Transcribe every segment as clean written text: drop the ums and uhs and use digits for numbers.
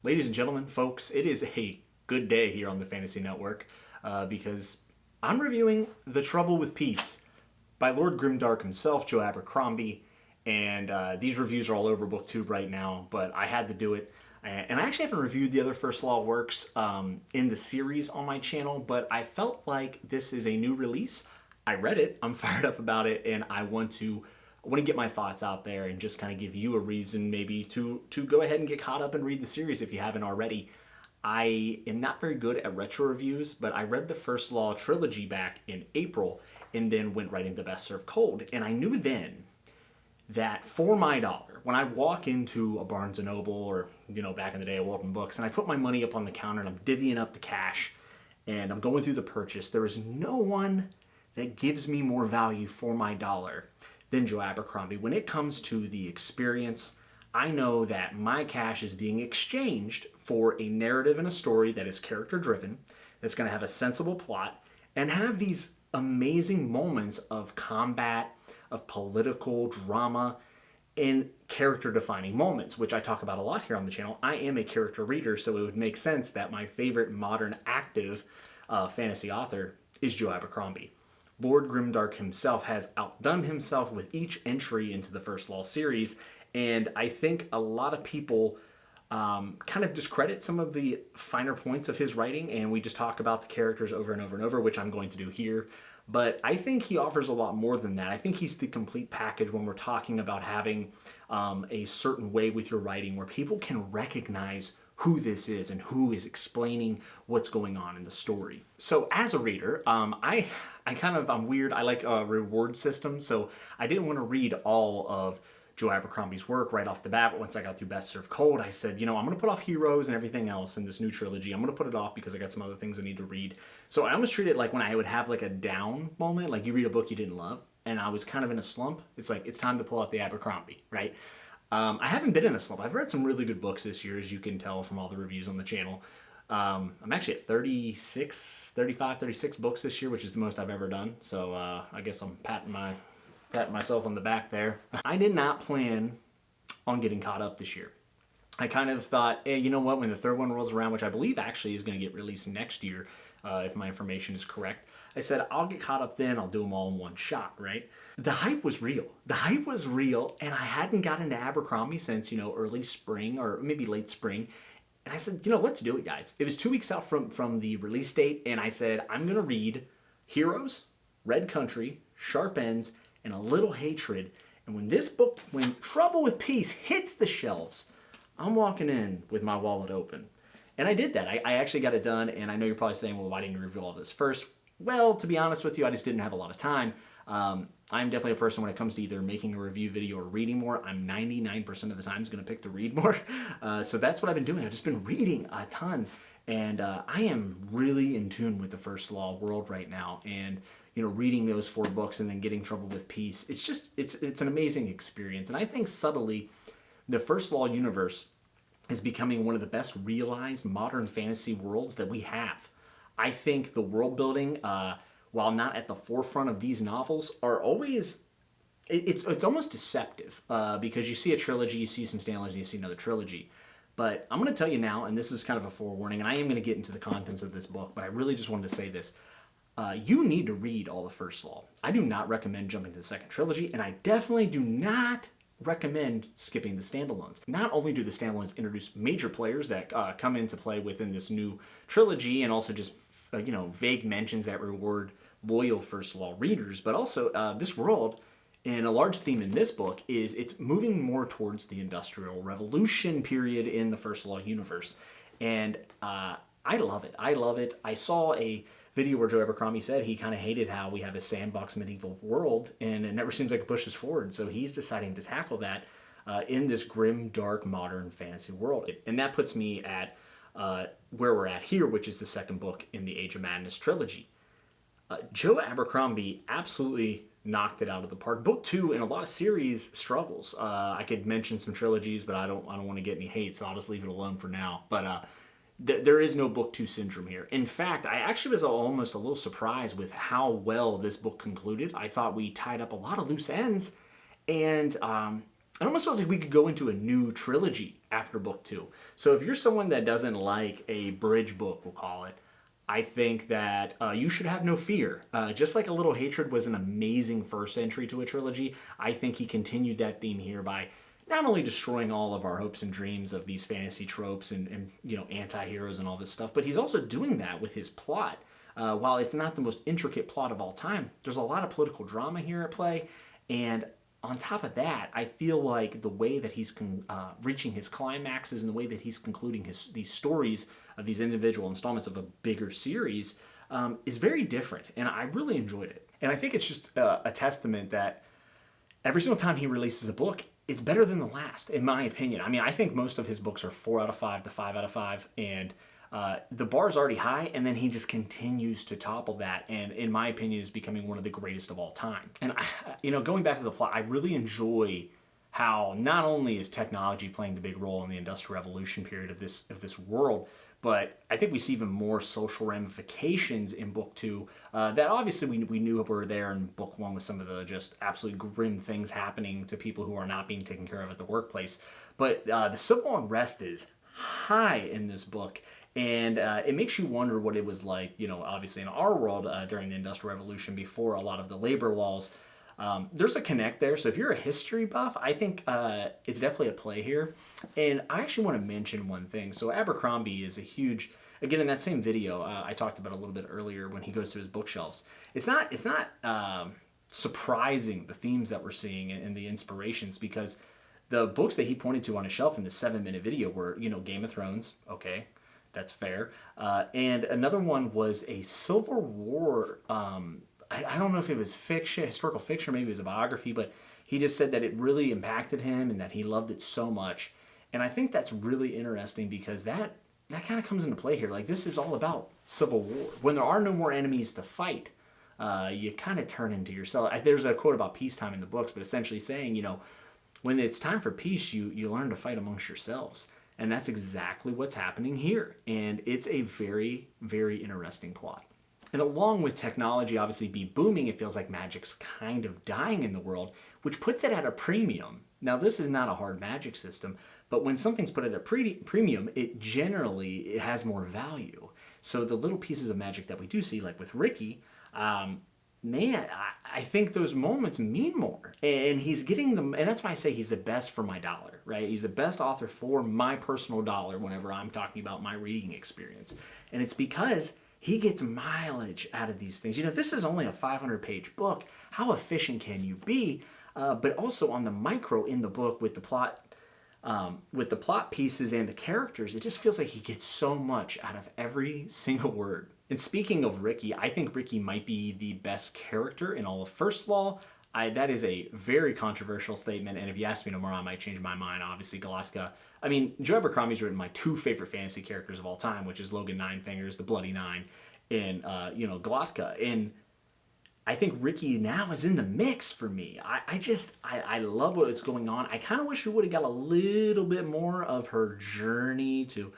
Ladies and gentlemen, folks, it is a good day here on the Fantasy Network because I'm reviewing The Trouble with Peace by Lord Grimdark himself, Joe Abercrombie, and these reviews are all over booktube right now, but I had to do it. And I actually haven't reviewed the other First Law works in the series on my channel, but I felt like this is a new release. I read it, I'm fired up about it, and I want to get my thoughts out there and just kind of give you a reason maybe to go ahead and get caught up and read the series if you haven't already. I am not very good at retro reviews, but I read the First Law trilogy back in April and then went right into Best Served Cold. And I knew then that for my dollar, when I walk into a Barnes & Noble or, back in the day, a Walden Books, and I put my money up on the counter and I'm divvying up the cash and I'm going through the purchase, there is no one that gives me more value for my dollar than Joe Abercrombie. When it comes to the experience, I know that my cash is being exchanged for a narrative and a story that is character driven, that's going to have a sensible plot, and have these amazing moments of combat, of political drama, and character defining moments, which I talk about a lot here on the channel. I am a character reader, so it would make sense that my favorite modern active fantasy author is Joe Abercrombie. Lord Grimdark himself has outdone himself with each entry into the First Law series, and I think a lot of people kind of discredit some of the finer points of his writing, and we just talk about the characters over and over and over, which I'm going to do here. But I think he offers a lot more than that. I think he's the complete package when we're talking about having a certain way with your writing where people can recognize who this is and who is explaining what's going on in the story. So as a reader, I'm weird. I like a reward system, so I didn't want to read all of Joe Abercrombie's work right off the bat. But once I got through Best Served Cold, I said, I'm going to put off Heroes and everything else in this new trilogy. I'm going to put it off because I got some other things I need to read. So I almost treat it like when I would have like a down moment, like you read a book you didn't love, and I was kind of in a slump. It's like, it's time to pull out the Abercrombie, right? I haven't been in a slump. I've read some really good books this year, as you can tell from all the reviews on the channel. I'm actually at 36 books this year, which is the most I've ever done. So I guess I'm patting myself on the back there. I did not plan on getting caught up this year. I kind of thought, hey, you know what, when the third one rolls around, which I believe actually is going to get released next year, if my information is correct, I said, I'll get caught up then, I'll do them all in one shot, right? The hype was real. The hype was real, and I hadn't gotten into Abercrombie since, early spring or maybe late spring. And I said, let's do it, guys. It was 2 weeks out from the release date, and I said, I'm going to read Heroes, Red Country, Sharp Ends, and A Little Hatred. And when Trouble with Peace hits the shelves, I'm walking in with my wallet open. And I did that. I actually got it done, and I know you're probably saying, well, why didn't you review all this first? Well, to be honest with you, I just didn't have a lot of time. I'm definitely a person when it comes to either making a review video or reading more. I'm 99% of the time going to pick to read more. So that's what I've been doing. I've just been reading a ton. And I am really in tune with the First Law world right now. And, reading those 4 books and then getting Trouble with Peace, it's an amazing experience. And I think subtly, the First Law universe is becoming one of the best realized modern fantasy worlds that we have. I think the world building, while not at the forefront of these novels, are always, it's almost deceptive because you see a trilogy, you see some standalones, and you see another trilogy. But I'm going to tell you now, and this is kind of a forewarning, and I am going to get into the contents of this book, but I really just wanted to say this. You need to read all the First Law. I do not recommend jumping to the second trilogy, and I definitely do not recommend skipping the standalones. Not only do the standalones introduce major players that come into play within this new trilogy, and also just vague mentions that reward loyal First Law readers, but also this world, and a large theme in this book, is it's moving more towards the Industrial Revolution period in the First Law universe. And I love it. I love it. I saw a video where Joe Abercrombie said he kind of hated how we have a sandbox medieval world, and it never seems like it pushes forward. So he's deciding to tackle that in this grim, dark, modern fantasy world. And that puts me at where we're at here, which is the second book in the Age of Madness trilogy. Joe Abercrombie absolutely knocked it out of the park. Book 2 in a lot of series struggles. I could mention some trilogies, but I don't want to get any hate, so I'll just leave it alone for now. But there is no book 2 syndrome here. In fact, I actually was almost a little surprised with how well this book concluded. I thought we tied up a lot of loose ends, and it almost feels like we could go into a new trilogy after book 2. So if you're someone that doesn't like a bridge book, we'll call it, I think that you should have no fear. Just like A Little Hatred was an amazing first entry to a trilogy, I think he continued that theme here by not only destroying all of our hopes and dreams of these fantasy tropes and anti-heroes and all this stuff, but he's also doing that with his plot. While it's not the most intricate plot of all time, there's a lot of political drama here at play, and on top of that, I feel like the way that he's reaching his climaxes and the way that he's concluding these stories of these individual installments of a bigger series is very different, and I really enjoyed it. And I think it's just a testament that every single time he releases a book, it's better than the last, in my opinion. I mean, I think most of his books are 4 out of 5 to 5 out of 5, and the bar is already high, and then he just continues to topple that, and in my opinion is becoming one of the greatest of all time. And going back to the plot, I really enjoy how not only is technology playing the big role in the Industrial Revolution period of this world, but I think we see even more social ramifications in book 2 that obviously we knew were there in book 1 with some of the just absolutely grim things happening to people who are not being taken care of at the workplace. But the civil unrest is high in this book. And it makes you wonder what it was like, obviously in our world during the Industrial Revolution before a lot of the labor laws. There's a connect there. So if you're a history buff, I think it's definitely a play here. And I actually want to mention one thing. So Abercrombie is a huge, again, in that same video I talked about a little bit earlier when he goes to his bookshelves. It's not surprising the themes that we're seeing and the inspirations, because the books that he pointed to on his shelf in the 7-minute video were, Game of Thrones, okay. That's fair. And another one was a Civil War. I don't know if it was fiction, historical fiction, or maybe it was a biography, but he just said that it really impacted him and that he loved it so much. And I think that's really interesting because that kind of comes into play here. Like, this is all about civil war. When there are no more enemies to fight, you kind of turn into yourself. There's a quote about peacetime in the books, but essentially saying, when it's time for peace, you learn to fight amongst yourselves. And that's exactly what's happening here. And it's a very, very interesting plot. And along with technology obviously be booming, it feels like magic's kind of dying in the world, which puts it at a premium. Now, this is not a hard magic system, but when something's put at a premium, it generally has more value. So the little pieces of magic that we do see, like with Ricky, I think those moments mean more, and he's getting them, and that's why I say he's the best for my dollar, right? He's the best author for my personal dollar whenever I'm talking about my reading experience, and it's because he gets mileage out of these things. This is only a 500-page book. How efficient can you be? But also on the micro in the book with the plot pieces and the characters, it just feels like he gets so much out of every single word. And speaking of Ricky, I think Ricky might be the best character in all of First Law. That is a very controversial statement, and if you ask me tomorrow, I might change my mind. Obviously, Galactica. I mean, Joe Abercrombie's written my 2 favorite fantasy characters of all time, which is Logan Ninefingers, the Bloody Nine, and Galactica. And I think Ricky now is in the mix for me. I love what's going on. I kind of wish we would have got a little bit more of her journey to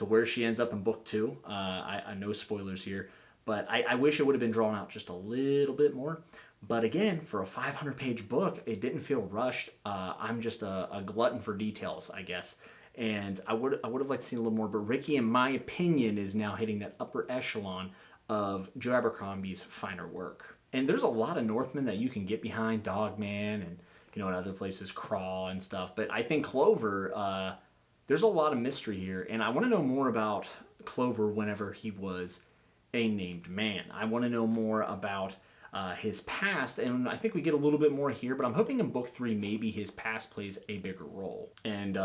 where she ends up in book 2. I no spoilers here, but I wish it would have been drawn out just a little bit more. But again, for a 500-page book, it didn't feel rushed. I'm just a glutton for details, I guess. And I would have liked to see a little more. But Ricky, in my opinion, is now hitting that upper echelon of Joe Abercrombie's finer work. And there's a lot of Northmen that you can get behind, Dogman, and in other places, Craw and stuff. But I think Clover, there's a lot of mystery here, and I want to know more about Clover whenever he was a named man. I want to know more about his past, and I think we get a little bit more here, but I'm hoping in book 3 maybe his past plays a bigger role. And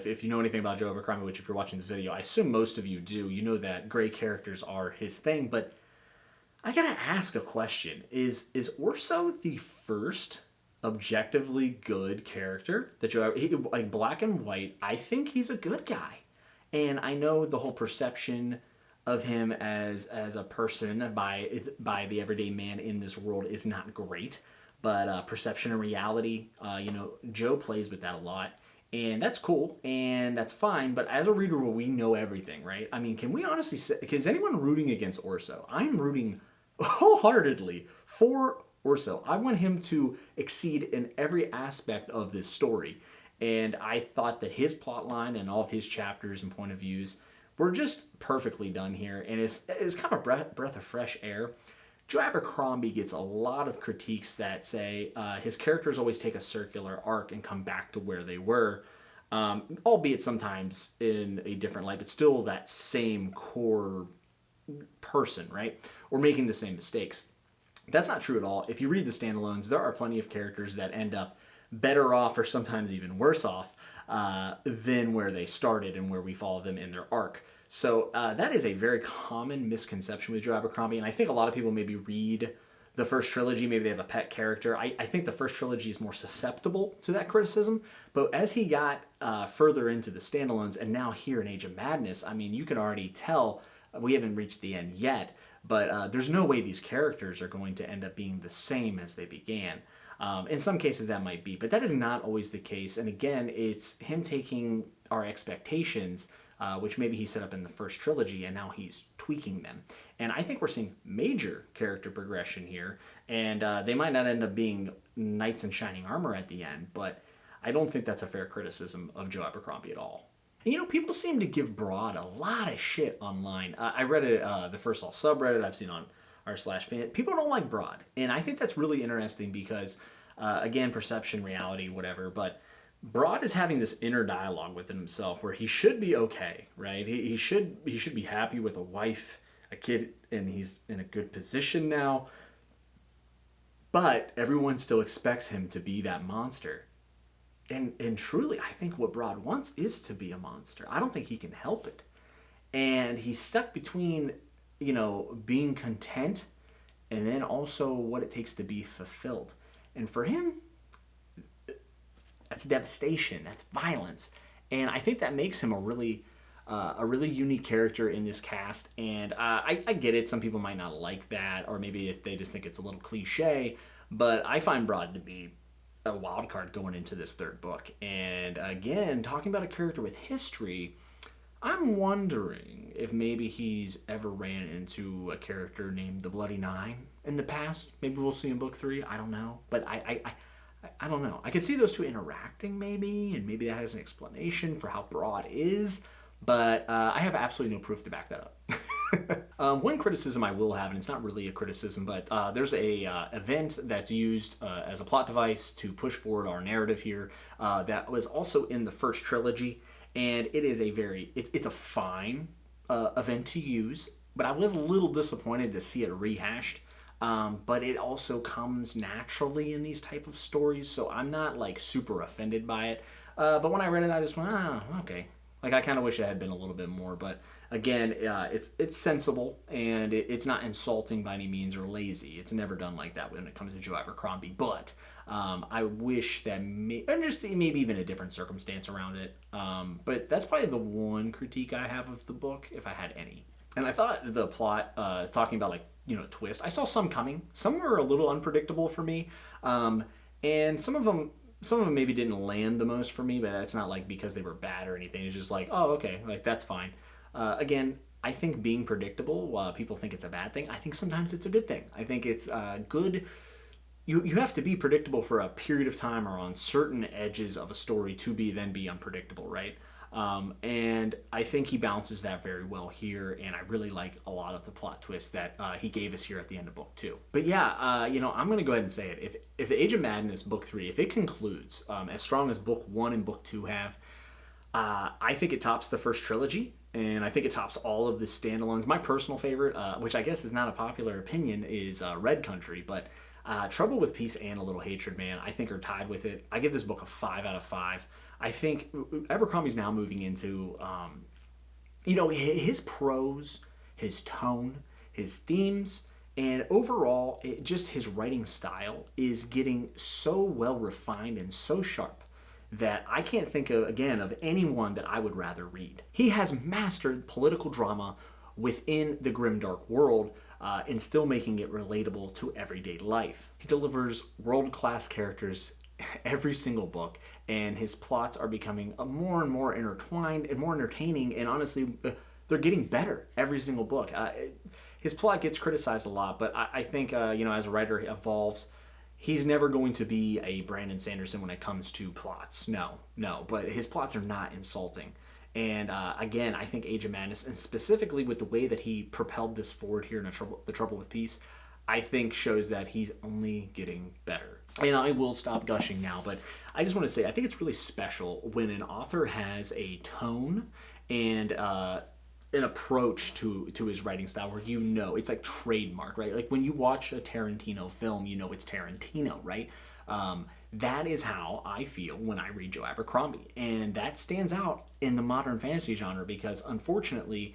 if you know anything about Joe Abercrombie, which if you're watching this video, I assume most of you do, you know that gray characters are his thing, but I gotta ask a question. Is Orso the first objectively good character that like black and white? I think he's a good guy, and I know the whole perception of him as a person by the everyday man in this world is not great, but perception and reality, Joe plays with that a lot, and that's cool and that's fine. But as a reader, we know everything, right? I mean, can we honestly say, is anyone rooting against Orso? I'm rooting wholeheartedly for Orso. I want him to exceed in every aspect of this story. And I thought that his plot line and all of his chapters and point of views were just perfectly done here. And it's kind of a breath of fresh air. Joe Abercrombie gets a lot of critiques that say his characters always take a circular arc and come back to where they were, albeit sometimes in a different light, but still that same core person, right? Or making the same mistakes. That's not true at all. If you read the standalones, there are plenty of characters that end up better off or sometimes even worse off than where they started and where we follow them in their arc. So that is a very common misconception with Joe Abercrombie, and I think a lot of people maybe read the first trilogy, maybe they have a pet character. I think the first trilogy is more susceptible to that criticism, but as he got further into the standalones and now here in Age of Madness, I mean, you can already tell, we haven't reached the end yet, but there's no way these characters are going to end up being the same as they began. In some cases that might be, but that is not always the case, and again, it's him taking our expectations, which maybe he set up in the first trilogy, and now he's tweaking them. And I think we're seeing major character progression here, and they might not end up being knights in shining armor at the end, but I don't think that's a fair criticism of Joe Abercrombie at all. And you know, people seem to give Broad a lot of shit online. I read it, the First All subreddit, I've seen on r/fan. People don't like Broad, and I think that's really interesting because, again, perception, reality, whatever, but Broad is having this inner dialogue within himself where he should be okay, right? He should be happy with a wife, a kid, and he's in a good position now. But everyone still expects him to be that monster. And truly, I think what Broad wants is to be a monster. I don't think he can help it. And he's stuck between, you know, being content and then also what it takes to be fulfilled. And for him, that's devastation, that's violence, and I think that makes him a really unique character in this cast. And I get it, some people might not like that, or maybe if they just think it's a little cliche, but I find Broad to be a wild card going into this third book. And again, talking about a character with history, I'm wondering if maybe he's ever ran into a character named the Bloody Nine in the past. Maybe we'll see in book 3, I don't know, but I don't know. I could see those two interacting maybe, and maybe that has an explanation for how Broad is, but I have absolutely no proof to back that up. One criticism I will have, and it's not really a criticism, but there's a event that's used as a plot device to push forward our narrative here that was also in the first trilogy, and it is it's a fine event to use, but I was a little disappointed to see it rehashed. But it also comes naturally in these type of stories, so I'm not like super offended by it. But when I read it, I just went, okay. Like, I kind of wish it had been a little bit more, but again, it's sensible, and it's not insulting by any means or lazy. It's never done like that when it comes to Joe Abercrombie, but I wish that maybe even a different circumstance around it. But that's probably the one critique I have of the book, if I had any. And I thought the plot, talking about, like, you know, twist, I saw some coming. Some were a little unpredictable for me, and some of them maybe didn't land the most for me, but that's not like because they were bad or anything. It's just like, oh, okay, like, that's fine. Again, I think being predictable, while people think it's a bad thing, I think sometimes it's a good thing. I think it's good. You have to be predictable for a period of time or on certain edges of a story to then be unpredictable, right? And I think he balances that very well here, and I really like a lot of the plot twists that he gave us here at the end of book 2. But yeah, you know, I'm going to go ahead and say it. If Age of Madness book 3, if it concludes as strong as book 1 and book 2 have, I think it tops the first trilogy, and I think it tops all of the standalones. My personal favorite, which I guess is not a popular opinion, is Red Country, but Trouble with Peace and A Little Hatred, man, I think are tied with it. I give this book a 5 out of 5. I think Abercrombie's now moving into, you know, his prose, his tone, his themes, and overall, just his writing style is getting so well refined and so sharp that I can't think of, again, of anyone that I would rather read. He has mastered political drama within the grimdark world, and still making it relatable to everyday life. He delivers world-class characters every single book, and his plots are becoming more and more intertwined and more entertaining, and honestly, they're getting better every single book. His plot gets criticized a lot, but I think, you know, as a writer, he evolves. he's never going to be a Brandon Sanderson when it comes to plots. No, but his plots are not insulting. And again, I think Age of Madness, and specifically with the way that he propelled this forward here in The Trouble with Peace, I think shows that he's only getting better. And I will stop gushing now, but I just want to say I think it's really special when an author has a tone and an approach to his writing style where it's like trademark, right? Like when you watch a Tarantino film, it's Tarantino, right? That is how I feel when I read Joe Abercrombie. And that stands out in the modern fantasy genre because, unfortunately,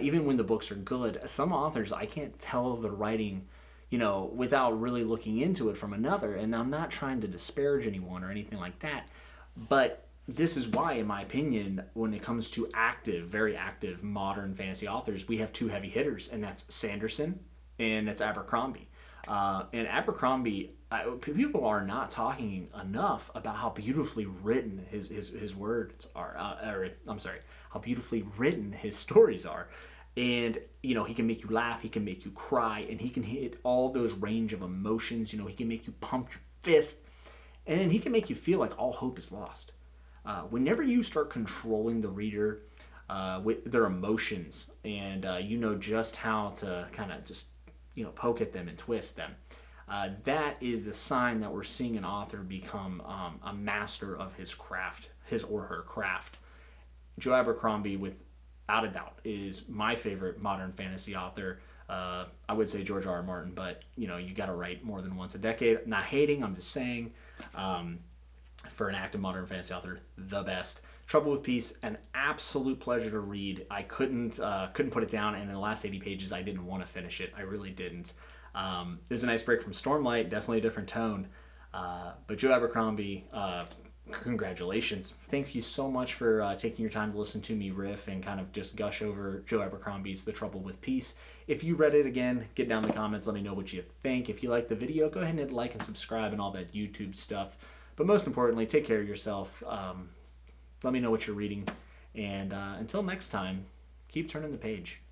even when the books are good, some authors, I can't tell the writing, without really looking into it from another. And I'm not trying to disparage anyone or anything like that. But this is why, in my opinion, when it comes to very active modern fantasy authors, we have two heavy hitters, and that's Sanderson and that's Abercrombie. And Abercrombie, people are not talking enough about how beautifully written his words are. How beautifully written his stories are. And, he can make you laugh, he can make you cry, and he can hit all those range of emotions. He can make you pump your fist, and then he can make you feel like all hope is lost. Whenever you start controlling the reader with their emotions and just how to kind of just poke at them and twist them, that is the sign that we're seeing an author become a master of his craft, his or her craft. Joe Abercrombie, without a doubt, is my favorite modern fantasy author. I would say George R.R. Martin, but you got to write more than once a decade. I'm not hating, I'm just saying. For an active modern fantasy author, the best. Trouble with Peace, an absolute pleasure to read. I couldn't put it down, and in the last 80 pages, I didn't want to finish it. I really didn't. There's a nice break from Stormlight, definitely a different tone. But Joe Abercrombie, congratulations. Thank you so much for taking your time to listen to me riff and kind of just gush over Joe Abercrombie's The Trouble with Peace. If you read it again, get down in the comments, let me know what you think. If you like the video, go ahead and hit like and subscribe and all that YouTube stuff. But most importantly, take care of yourself. Let me know what you're reading. And until next time, keep turning the page.